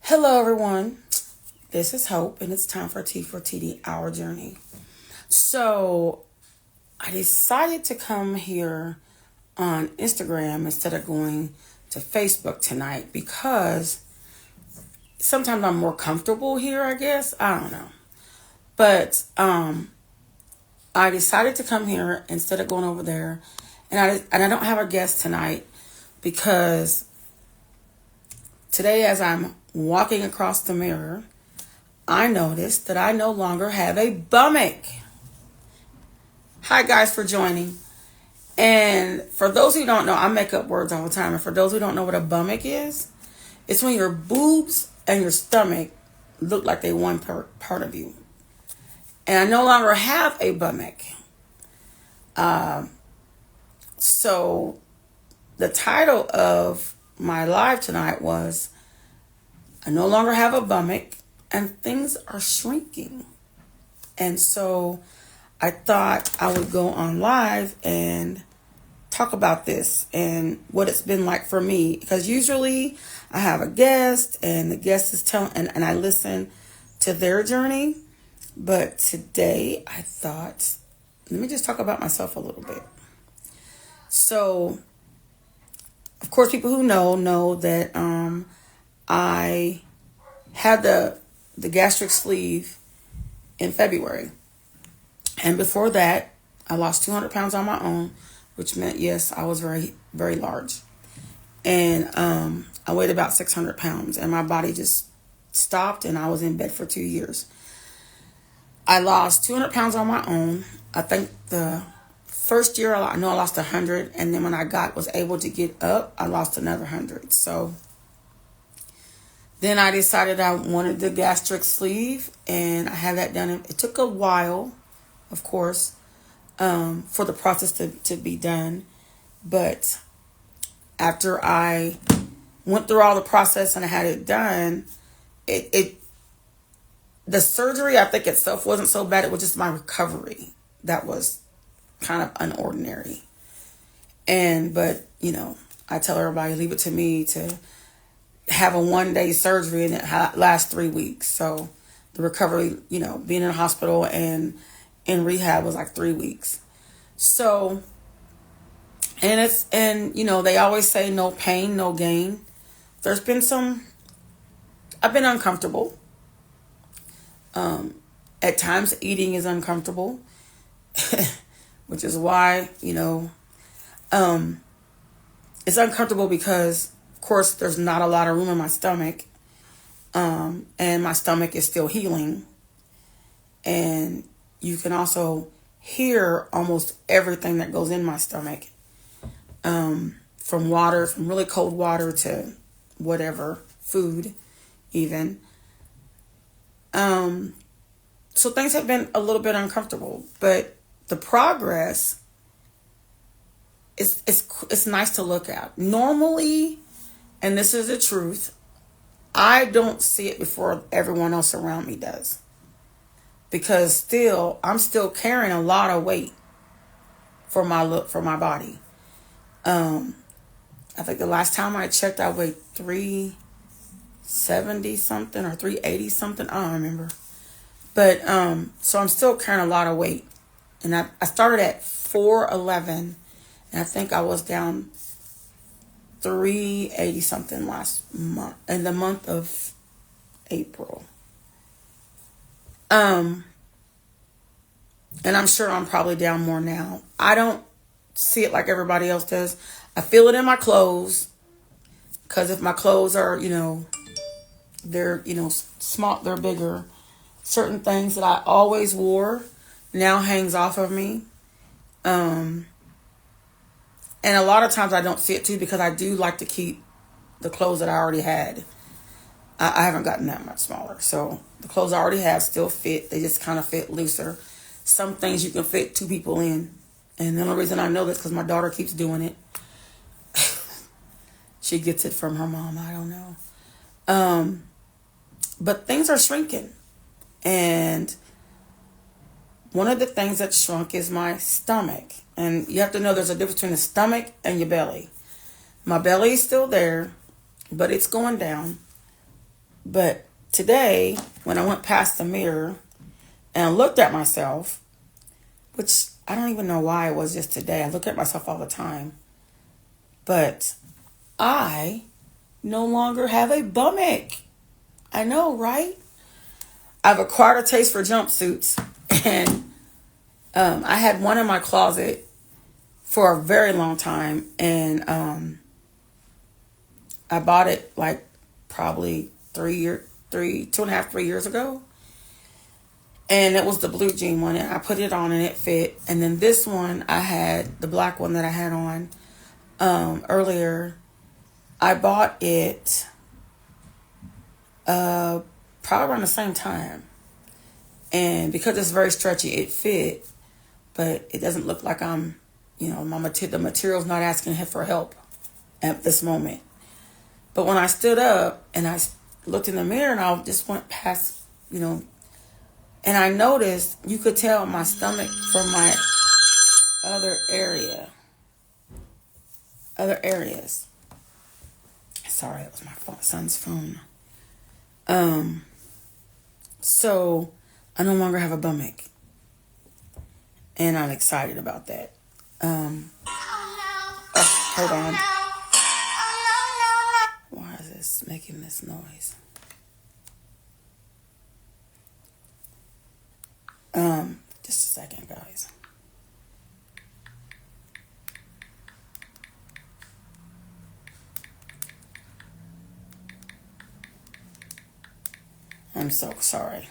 Hello, everyone. This is Hope, and it's time for Teedy Our Journey. So, I decided to come here on Instagram instead of going to Facebook tonight because sometimes I'm more comfortable here, I guess. I don't know. But I decided to come here instead of going over there. And I don't have a guest tonight because today, as I'm walking across the mirror, I noticed that I no longer have a bummock. Hi, guys, for joining. And for those who don't know, I make up words all the time. And for those who don't know what a bummock is, it's when your boobs and your stomach look like they one part of you. And I no longer have a bummock. So the title of my live tonight was I no longer have a bummock and things are shrinking. And so I thought I would go on live and talk about this and what it's been like for me. Because usually I have a guest and the guest is telling, and I listen to their journey. But today I thought, let me just talk about myself a little bit. So, of course, people who know that I had the gastric sleeve in February. And before that, I lost 200 pounds on my own, which meant, yes, I was very, very large. And I weighed about 600 pounds, and my body just stopped, and I was in bed for 2 years. I lost 200 pounds on my own. I think the first year, I lost 100, and then when I was able to get up, I lost another 100. So then I decided I wanted the gastric sleeve, and I had that done. It took a while, of course, for the process to be done. But after I went through all the process and I had it done, the surgery, I think itself wasn't so bad. It was just my recovery that was kind of unordinary. But I tell everybody, leave it to me to have a 1-day surgery and it lasts 3 weeks. So the recovery, being in the hospital and in rehab was like 3 weeks. So, and they always say no pain, no gain. There's been I've been uncomfortable. At times eating is uncomfortable, which is why, it's uncomfortable because, of course, there's not a lot of room in my stomach. And my stomach is still healing. And you can also hear almost everything that goes in my stomach. From really cold water to whatever, food even. So things have been a little bit uncomfortable, but the progress it's nice to look at. Normally, and this is the truth, I don't see it before everyone else around me does. Because I'm still carrying a lot of weight for my body. I think the last time I checked, I weighed 370 something or 380 something. I don't remember. But so I'm still carrying a lot of weight. And I started at 411, and I think I was down 380 something last month, in the month of April. And I'm sure I'm probably down more now. I don't see it like everybody else does. I feel it in my clothes, because if my clothes are, they're, small, they're bigger. Certain things that I always wore now hangs off of me. And a lot of times I don't see it too, because I do like to keep the clothes that I already had. I haven't gotten that much smaller. So the clothes I already have still fit. They just kind of fit looser. Some things you can fit 2 people in. And the only reason I know this is because my daughter keeps doing it. She gets it from her mom. I don't know. But things are shrinking. And one of the things that shrunk is my stomach. And you have to know there's a difference between the stomach and your belly. My belly is still there, but it's going down. But today, when I went past the mirror and I looked at myself, which I don't even know why it was just today. I look at myself all the time. But I no longer have a bummock. I know, right? I've acquired a taste for jumpsuits. And I had one in my closet for a very long time. And I bought it like probably 2.5, 3 years ago. And it was the blue jean one, and I put it on and it fit. And then this one, I had the black one that I had on earlier. I bought it probably around the same time. And because it's very stretchy, it fit. But it doesn't look like I'm, the material's not asking for help at this moment. But when I stood up and I looked in the mirror and I just went past, and I noticed, you could tell my stomach from my other areas. Sorry, that was my son's phone. So I no longer have a bummock. And I'm excited about that. Hold on. Why is this making this noise? Just a second, guys. I'm so sorry.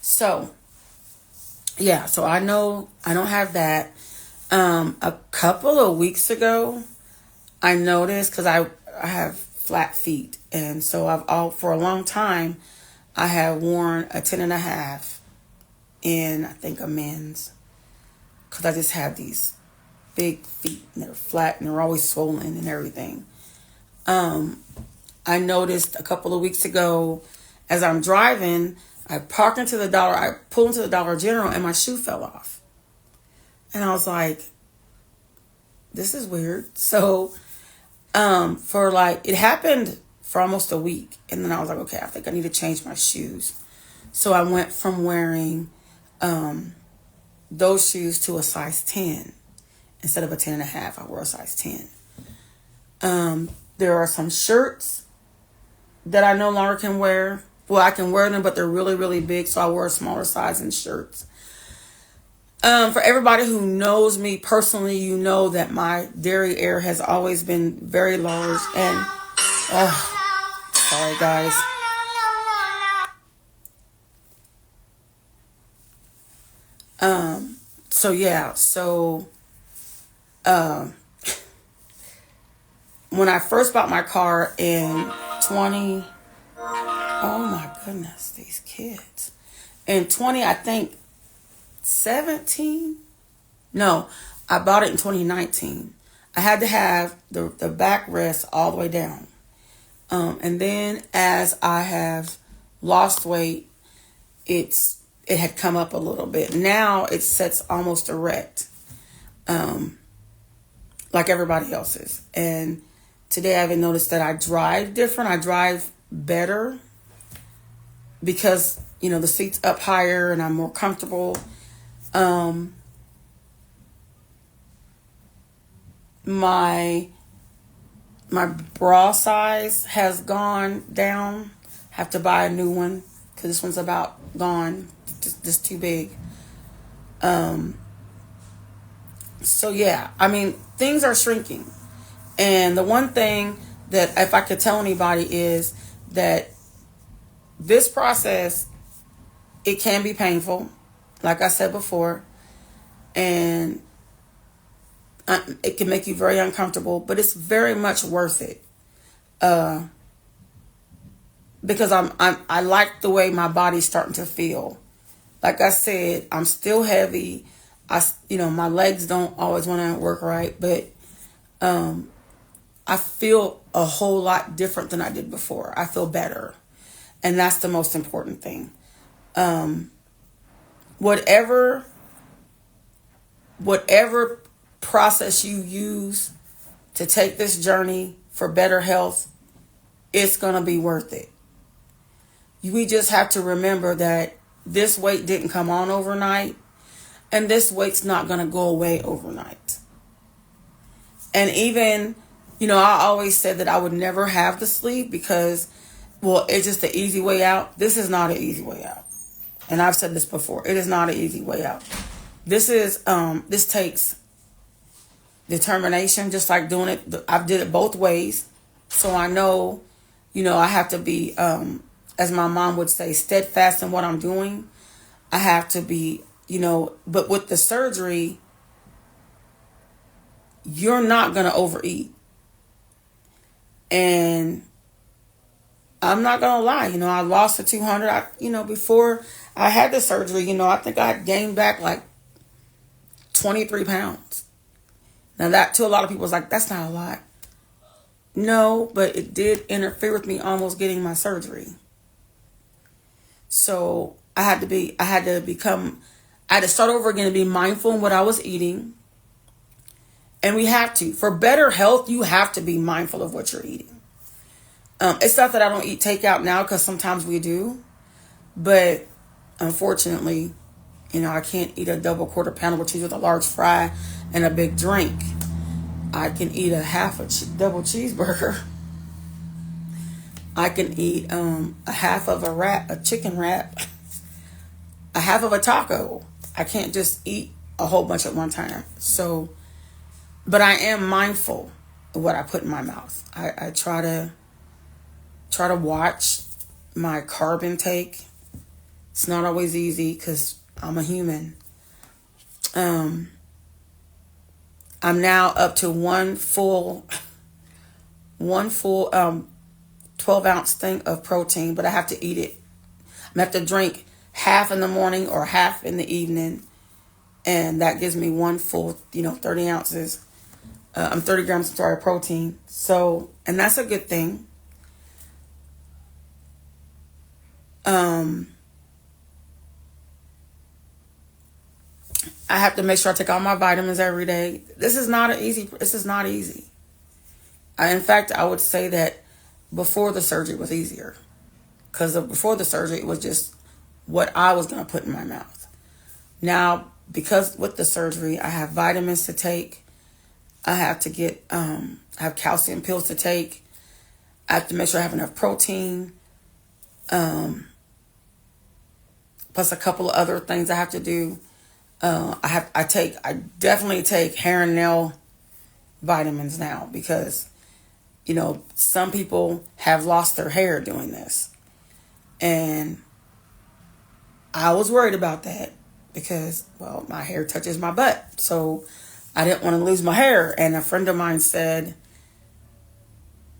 So, yeah, so I know I don't have that. A couple of weeks ago, I noticed, because I have flat feet. And so for a long time, I have worn a 10.5 in, I think, a men's. Because I just have these big feet and they're flat and they're always swollen and everything. I noticed a couple of weeks ago, as I'm driving, I pulled into the Dollar General and my shoe fell off. And I was like, this is weird. So, it happened for almost a week. And then I was like, okay, I think I need to change my shoes. So I went from wearing, those shoes to a size 10. Instead of a 10.5, I wore a size 10. There are some shirts that I no longer can wear. Well, I can wear them, but they're really, really big. So I wear a smaller size in shirts. For everybody who knows me personally, you know that my derriere has always been very large. And, sorry guys. When I first bought my car in 20, oh my goodness, these kids. In 20, I think 17. No, I bought it in 2019. I had to have the backrest all the way down. And then as I have lost weight, it had come up a little bit. Now it sits almost erect, like everybody else's. And today I've noticed that I drive different. I drive better because, the seat's up higher and I'm more comfortable. My bra size has gone down. Have to buy a new one because this one's about gone. Just too big. So yeah, things are shrinking. And the one thing that if I could tell anybody is that this process, it can be painful, like I said before, and it can make you very uncomfortable, but it's very much worth it. Because I like the way my body's starting to feel. Like I said, I'm still heavy. My legs don't always want to work right, but I feel a whole lot different than I did before. I feel better. And that's the most important thing. Whatever process you use to take this journey for better health, it's going to be worth it. We just have to remember that this weight didn't come on overnight, and this weight's not going to go away overnight. And even, I always said that I would never have the sleeve because, well, it's just the easy way out. This is not an easy way out. And I've said this before. It is not an easy way out. This takes determination, just like doing it. I did it both ways. So I know, I have to be, as my mom would say, steadfast in what I'm doing. I have to be, but with the surgery, you're not going to overeat. And I'm not going to lie, I lost the 200. Before I had the surgery, I think I had gained back like 23 pounds. Now that to a lot of people is like, that's not a lot. No, but it did interfere with me almost getting my surgery. So I had to start over again and be mindful in what I was eating. And we have to. For better health, you have to be mindful of what you're eating. It's not that I don't eat takeout now, because sometimes we do. But unfortunately, I can't eat a double quarter pounder with cheese with a large fry and a big drink. I can eat a half a double cheeseburger. I can eat a half of a chicken wrap, a half of a taco. I can't just eat a whole bunch at one time. So, but I am mindful of what I put in my mouth. I try to watch my carb intake. It's not always easy because I'm a human. I'm now up to one full 12-ounce thing of protein, but I have to eat it. I have to drink half in the morning or half in the evening, and that gives me one full, 30 ounces. 30 grams of protein. So, and that's a good thing. I have to make sure I take all my vitamins every day. This is not easy. In fact, I would say that before the surgery was easier, because before the surgery, it was just what I was going to put in my mouth. Now, because with the surgery, I have vitamins to take. I have to get, I have calcium pills to take. I have to make sure I have enough protein. Plus a couple of other things I have to do. I definitely take hair and nail vitamins now because, some people have lost their hair doing this. And I was worried about that because, well, my hair touches my butt. So I didn't want to lose my hair. And a friend of mine said,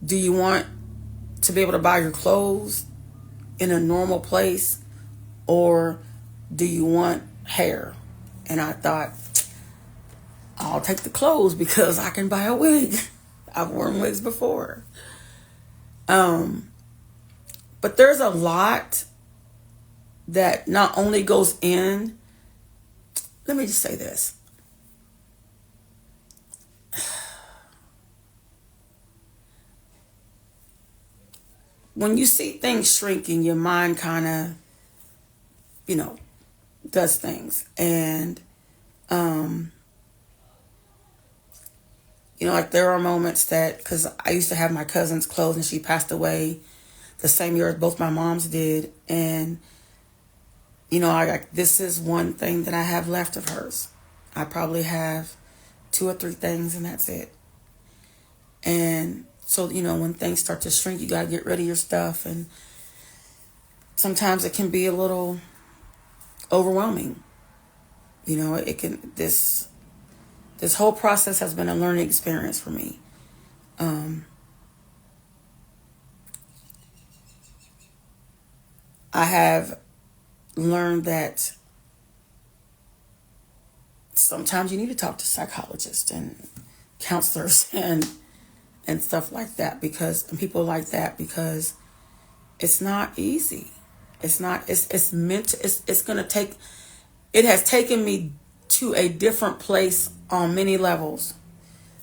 do you want to be able to buy your clothes in a normal place, or do you want hair? And I thought, I'll take the clothes because I can buy a wig. I've worn wigs before. But there's a lot that not only goes in. Let me just say this. When you see things shrinking, your mind kind of, does things. And, like there are moments that, because I used to have my cousin's clothes and she passed away the same year as both my moms did. And, this is one thing that I have left of hers. I probably have 2 or 3 things and that's it. And so, when things start to shrink, you got to get rid of your stuff. And sometimes it can be a little overwhelming. It can, this whole process has been a learning experience for me. I have learned that sometimes you need to talk to psychologists and counselors and stuff like that and people like that, because it's not easy. It's going to take, it has taken me to a different place on many levels.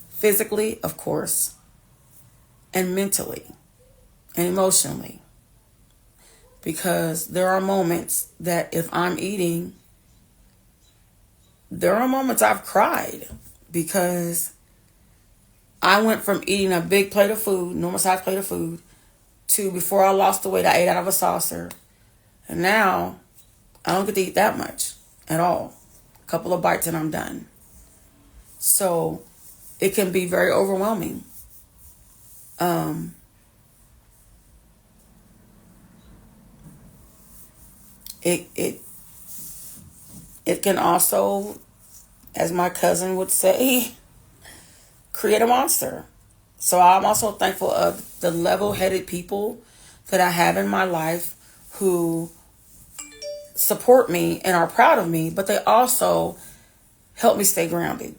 Physically, of course, and mentally and emotionally. Because there are moments that if I'm eating, there are moments I've cried because I went from eating a big plate of food, normal size plate of food, to before I lost the weight, I ate out of a saucer. And now I don't get to eat that much at all. A couple of bites and I'm done. So it can be very overwhelming. It can also, as my cousin would say, create a monster. So I'm also thankful of the level-headed people that I have in my life who support me and are proud of me, but they also help me stay grounded.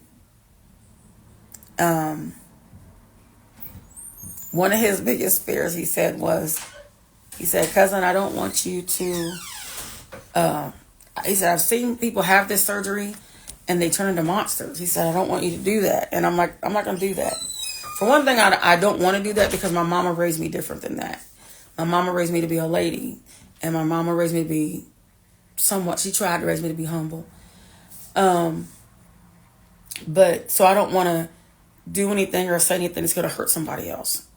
One of his biggest fears, he said, cousin, I don't want you to, he said, I've seen people have this surgery and they turn into monsters. He said, I don't want you to do that. And I'm like, I'm not going to do that. For one thing, I don't want to do that because my mama raised me different than that. My mama raised me to be a lady, and my mama raised me to be she tried to raise me to be humble. But so I don't want to do anything or say anything that's going to hurt somebody else,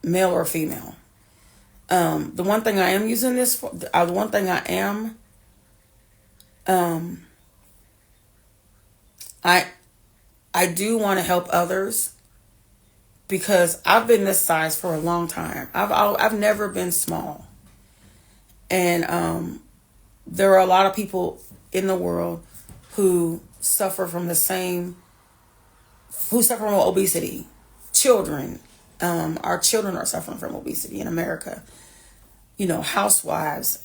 male or female. The one thing I am using this for, I do want to help others because I've been this size for a long time. I've never been small. And there are a lot of people in the world who suffer from obesity. Children. Our children are suffering from obesity in America. Housewives,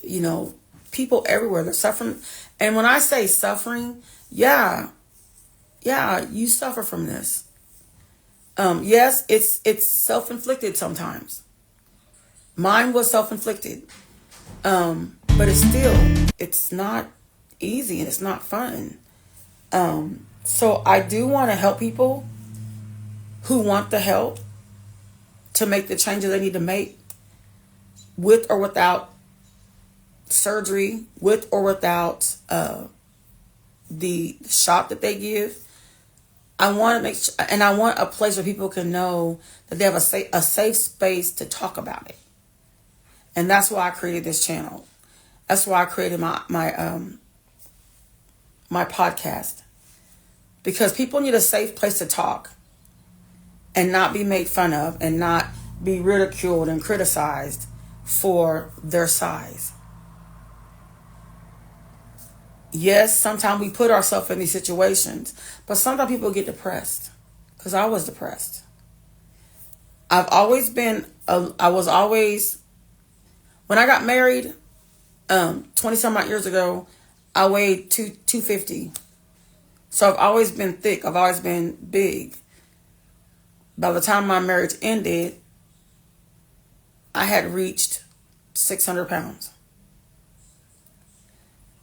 people everywhere, they're suffering. And when I say suffering, yeah, you suffer from this. Yes, it's self-inflicted sometimes. Mine was self-inflicted. But it's not easy and it's not fun. So I do want to help people who want the help to make the changes they need to make with or without surgery, with or without the shot that they give. I want to make sure, and I want a place where people can know that they have a safe space to talk about it. And that's why I created this channel. That's why I created my podcast. Because people need a safe place to talk and not be made fun of and not be ridiculed and criticized for their size. Yes, sometimes we put ourselves in these situations, but sometimes people get depressed, because I was depressed. When I got married, 20-some odd years ago, I weighed 250. So I've always been thick. I've always been big. By the time my marriage ended, I had reached 600 pounds.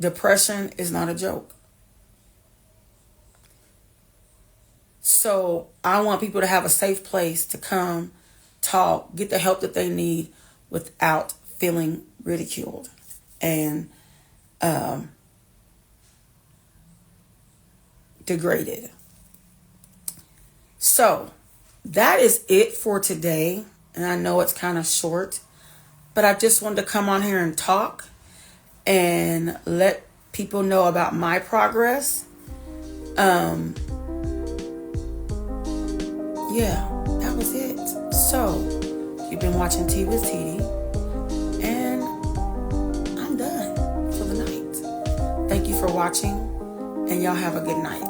Depression is not a joke. So I want people to have a safe place to come, talk, get the help that they need without feeling ridiculed and degraded. So that is it for today. And I know it's kind of short, but I just wanted to come on here and talk and let people know about my progress. Yeah, that was it. So you've been watching Tea with Teedy, and I'm done for the night. Thank you for watching, and y'all have a good night.